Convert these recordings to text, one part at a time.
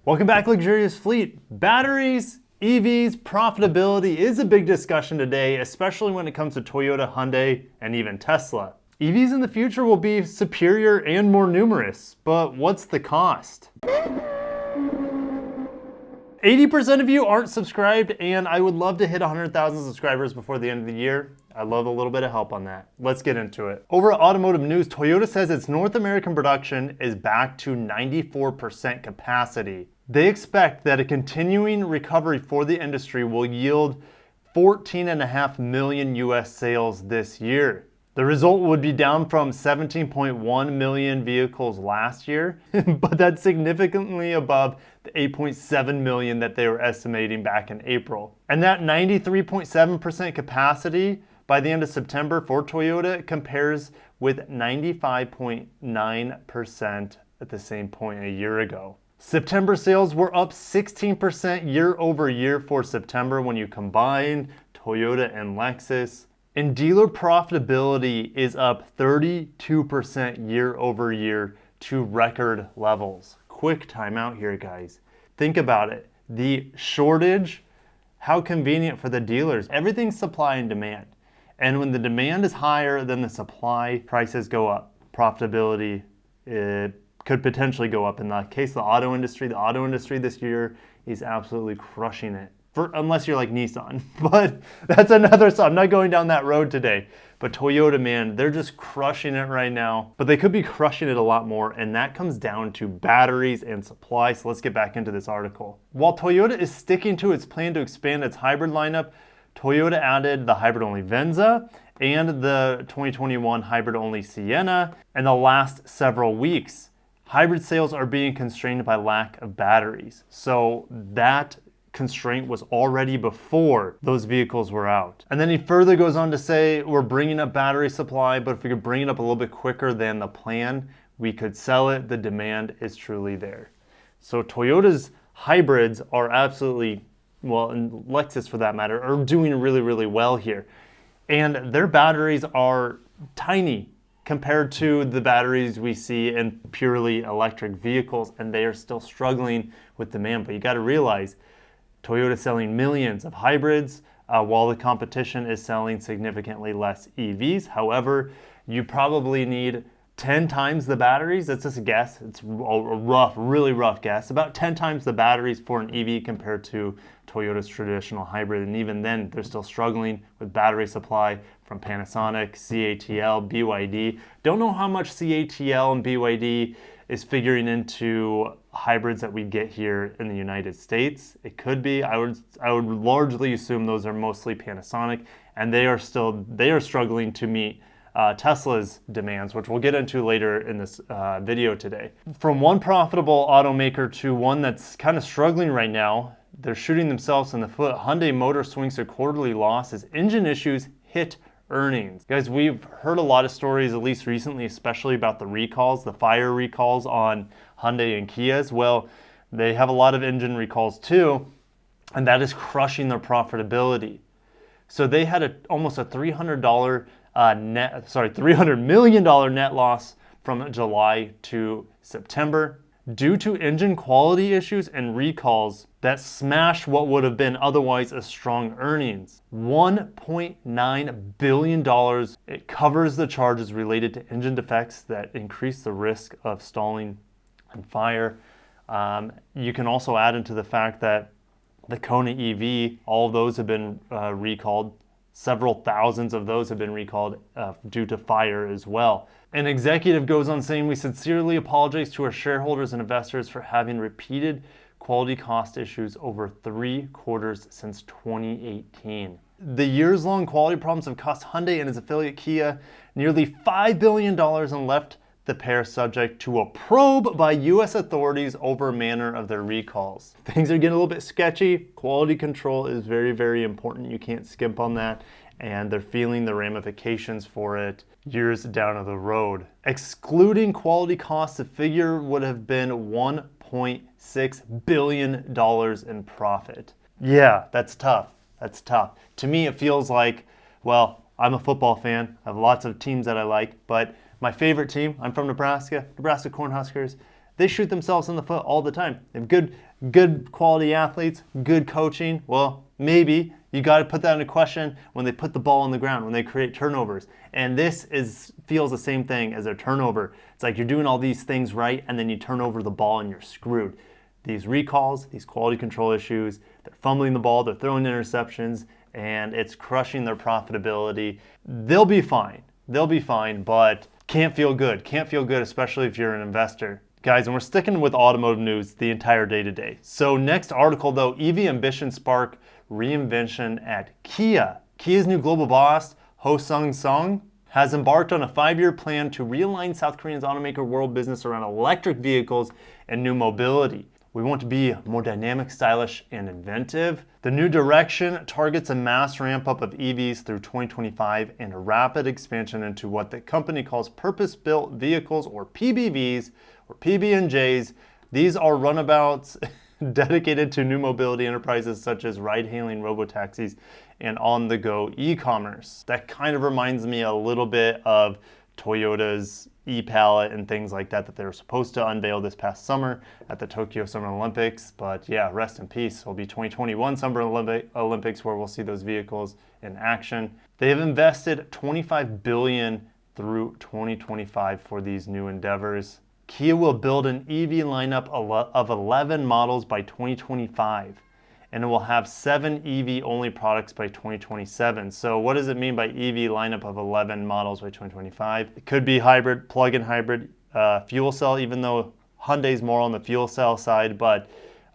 Welcome back, Luxurious Fleet. Batteries, EVs, profitability is a big discussion today, especially when it comes to Toyota, Hyundai, and even Tesla. EVs in the future will be superior and more numerous, but what's the cost? 80% of you aren't subscribed, and I would love to hit 100,000 subscribers before the end of the year. I'd love a little bit of help on that. Let's get into it. Over at Automotive News, Toyota says its North American production is back to 94% capacity. They expect that a continuing recovery for the industry will yield 14.5 million US sales this year. The result would be down from 17.1 million vehicles last year, but that's significantly above the 8.7 million that they were estimating back in April. And that 93.7% capacity by the end of September for Toyota compares with 95.9% at the same point a year ago. September sales were up 16% year over year for September when you combine Toyota and Lexus. And dealer profitability is up 32% year over year to record levels. Quick timeout here, guys. Think about it. The shortage, how convenient for the dealers. Everything's supply and demand. And when the demand is higher than the supply, prices go up. Profitability could potentially go up. In the case of the auto industry this year is absolutely crushing it. Unless you're like Nissan, but that's another, so I'm not going down that road today. But Toyota, man, they're just crushing it right now, but they could be crushing it a lot more, and that comes down to batteries and supply. So let's get back into this article. While Toyota is sticking to its plan to expand its hybrid lineup, Toyota added the hybrid-only Venza and the 2021 hybrid-only Sienna in the last several weeks. Hybrid sales are being constrained by lack of batteries. So that constraint was already before those vehicles were out. And then he further goes on to say, we're bringing up battery supply, but if we could bring it up a little bit quicker than the plan, we could sell it. The demand is truly there. So Toyota's hybrids are absolutely, well, and Lexus for that matter, are doing really, really well here. And their batteries are tiny compared to the batteries we see in purely electric vehicles, and they are still struggling with demand. But you got to realize, Toyota selling millions of hybrids while the competition is selling significantly less EVs. However, you probably need 10 times the batteries. That's just a guess. It's a rough, really rough guess. About 10 times the batteries for an EV compared to Toyota's traditional hybrid. And even then, they're still struggling with battery supply from Panasonic, CATL, BYD. Don't know how much CATL and BYD is figuring into hybrids that we get here in the United States. It could be. I would largely assume those are mostly Panasonic, and they are struggling to meet Tesla's demands, which we'll get into later in this video today. From one profitable automaker to one that's kind of struggling right now, they're shooting themselves in the foot. Hyundai Motor swings their quarterly loss as engine issues hit earnings. Guys, we've heard a lot of stories, at least recently, especially about the recalls, the fire recalls on Hyundai and Kias. Well, they have a lot of engine recalls too, and that is crushing their profitability. So they had almost a $300 million net loss from July to September due to engine quality issues and recalls that smashed what would have been otherwise a strong earnings. $1.9 billion. It covers the charges related to engine defects that increase the risk of stalling and fire. You can also add into the fact that the Kona EV, all of those have been recalled. Several thousands of those have been recalled due to fire as well. An executive goes on saying, we sincerely apologize to our shareholders and investors for having repeated quality cost issues over 3 quarters since 2018. The years-long quality problems have cost Hyundai and its affiliate Kia nearly $5 billion and left the pair subject to a probe by U.S. authorities over manner of their recalls. Things are getting a little bit sketchy. Quality control is very, very important. You can't skimp on that. And they're feeling the ramifications for it years down the road. Excluding quality costs, the figure would have been $1.6 billion in profit. Yeah, that's tough. That's tough. To me, it feels like, well, I'm a football fan. I have lots of teams that I like, but my favorite team, I'm from Nebraska, Nebraska Cornhuskers, they shoot themselves in the foot all the time. They have good good quality athletes, good coaching? Well, maybe. You got to put that into question when they put the ball on the ground, when they create turnovers. And this feels the same thing as a turnover. It's like you're doing all these things right, and then you turn over the ball and you're screwed. These recalls, these quality control issues, they're fumbling the ball, they're throwing interceptions, and it's crushing their profitability. They'll be fine. They'll be fine, but can't feel good. Can't feel good, especially if you're an investor. Guys, and we're sticking with automotive news the entire day today. So next article though, EV ambition spark reinvention at Kia. Kia's new global boss, Ho Sung Sung, has embarked on a 5-year plan to realign South Korea's automaker world business around electric vehicles and new mobility. We want to be more dynamic, stylish, and inventive. The new direction targets a mass ramp up of EVs through 2025 and a rapid expansion into what the company calls purpose-built vehicles, or PBVs, or PB&Js. These are runabouts dedicated to new mobility enterprises such as ride-hailing, robotaxis, and on-the-go e-commerce. That kind of reminds me a little bit of Toyota's e-Palette and things like that they were supposed to unveil this past summer at the Tokyo Summer Olympics. But yeah, rest in peace. It'll be 2021 Summer Olympics where we'll see those vehicles in action. They have invested $25 billion through 2025 for these new endeavors. Kia will build an EV lineup of 11 models by 2025, and it will have 7 EV-only products by 2027. So what does it mean by EV lineup of 11 models by 2025? It could be hybrid, plug-in hybrid, fuel cell, even though Hyundai's more on the fuel cell side, but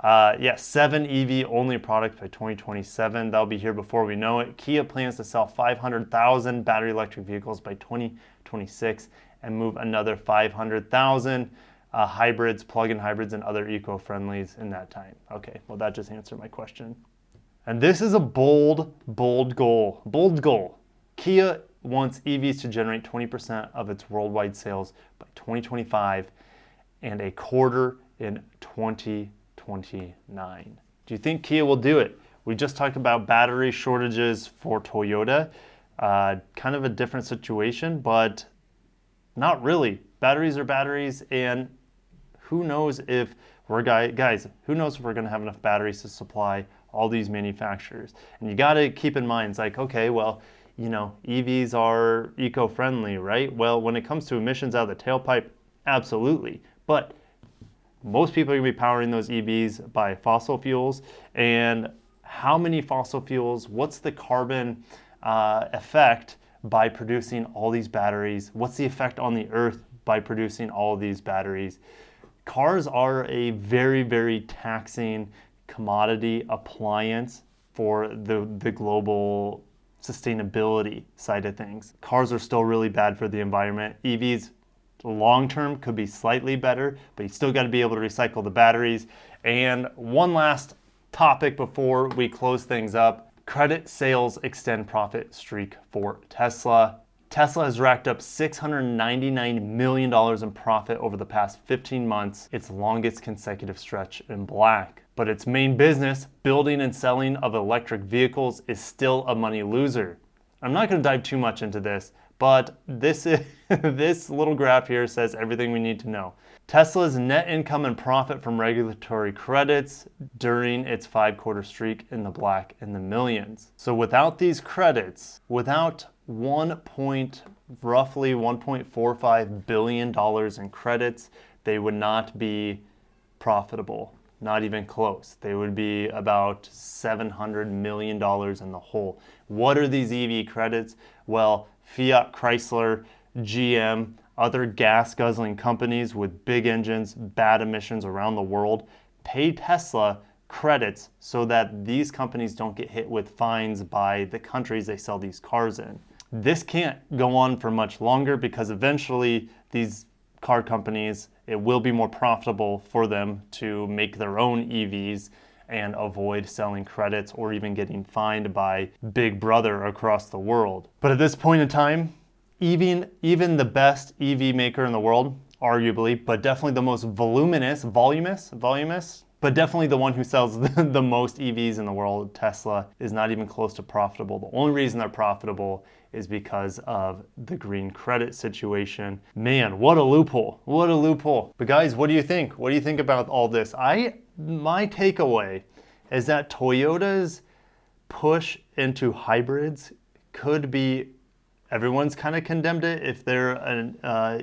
yeah, 7 EV-only products by 2027. That'll be here before we know it. Kia plans to sell 500,000 battery electric vehicles by 2026 and move another 500,000 hybrids, plug-in hybrids, and other eco-friendlies in that time. Okay, well that just answered my question. And this is a bold goal. Bold goal. Kia wants EVs to generate 20% of its worldwide sales by 2025 and a quarter in 2029. Do you think Kia will do it? We just talked about battery shortages for Toyota. Kind of a different situation, but not really. Batteries are batteries, and who knows if who knows if we're going to have enough batteries to supply all these manufacturers. And you got to keep in mind, it's like, okay, well, you know, EVs are eco-friendly, right? Well, when it comes to emissions out of the tailpipe, absolutely. But most people are going to be powering those EVs by fossil fuels. And how many fossil fuels? What's the carbon effect by producing all these batteries? What's the effect on the earth by producing all of these batteries? Cars are a very, very taxing commodity appliance for the global sustainability side of things. Cars are still really bad for the environment. EVs long-term could be slightly better, but you still got to be able to recycle the batteries. And one last topic before we close things up. Credit sales extend profit streak for Tesla. Tesla has racked up $699 million in profit over the past 15 months, its longest consecutive stretch in black. But its main business, building and selling of electric vehicles, is still a money loser. I'm not going to dive too much into this, but this little graph here says everything we need to know. Tesla's net income and profit from regulatory credits during its 5-quarter streak in the black in the millions. So without these credits, without roughly $1.45 billion in credits, they would not be profitable, not even close. They would be about $700 million in the hole. What are these EV credits? Well, Fiat Chrysler, GM, other gas-guzzling companies with big engines, bad emissions around the world, pay Tesla credits so that these companies don't get hit with fines by the countries they sell these cars in. This can't go on for much longer because eventually these car companies, it will be more profitable for them to make their own EVs and avoid selling credits or even getting fined by Big Brother across the world. But at this point in time, even the best EV maker in the world, arguably, but definitely the most voluminous, But definitely the one who sells the most EVs in the world, Tesla, is not even close to profitable. The only reason they're profitable is because of the green credit situation. Man, what a loophole. What a loophole. But guys, what do you think? What do you think about all this? My takeaway is that Toyota's push into hybrids could be, everyone's kind of condemned it if they're an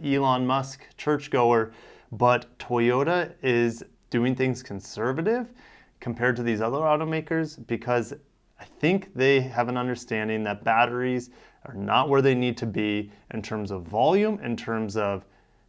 Elon Musk churchgoer, but Toyota is doing things conservative compared to these other automakers because I think they have an understanding that batteries are not where they need to be in terms of volume, in terms of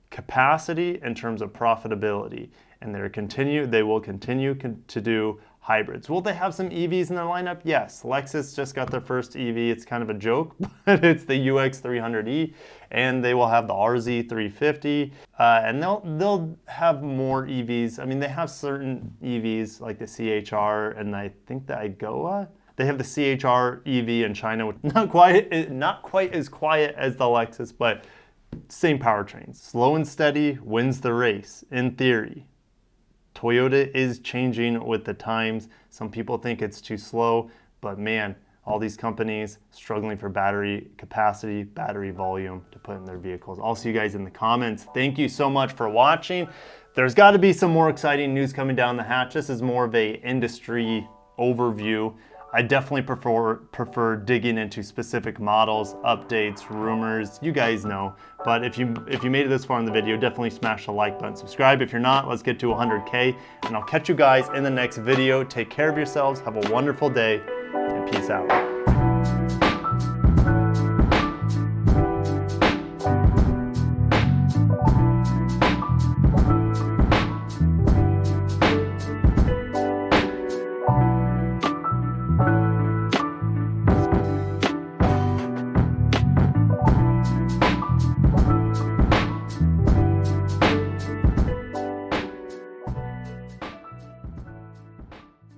capacity, in terms of profitability. And they will continue to do hybrids. Will they have some EVs in their lineup? Yes. Lexus just got their first EV. It's kind of a joke, but it's the UX300E, and they will have the RZ350, and they'll have more EVs. I mean, they have certain EVs like the CHR and I think the Igoa. They have the CHR EV in China, which not quite as quiet as the Lexus, but same powertrains. Slow and steady wins the race, in theory. Toyota is changing with the times. Some people think it's too slow, but man, all these companies struggling for battery capacity, battery volume to put in their vehicles. I'll see you guys in the comments. Thank you so much for watching. There's got to be some more exciting news coming down the hatch. This is more of a industry overview. I definitely prefer digging into specific models, updates, rumors, you guys know. But if you made it this far in the video, definitely smash the like button. Subscribe if you're not. Let's get to 100K, and I'll catch you guys in the next video. Take care of yourselves, have a wonderful day, and peace out.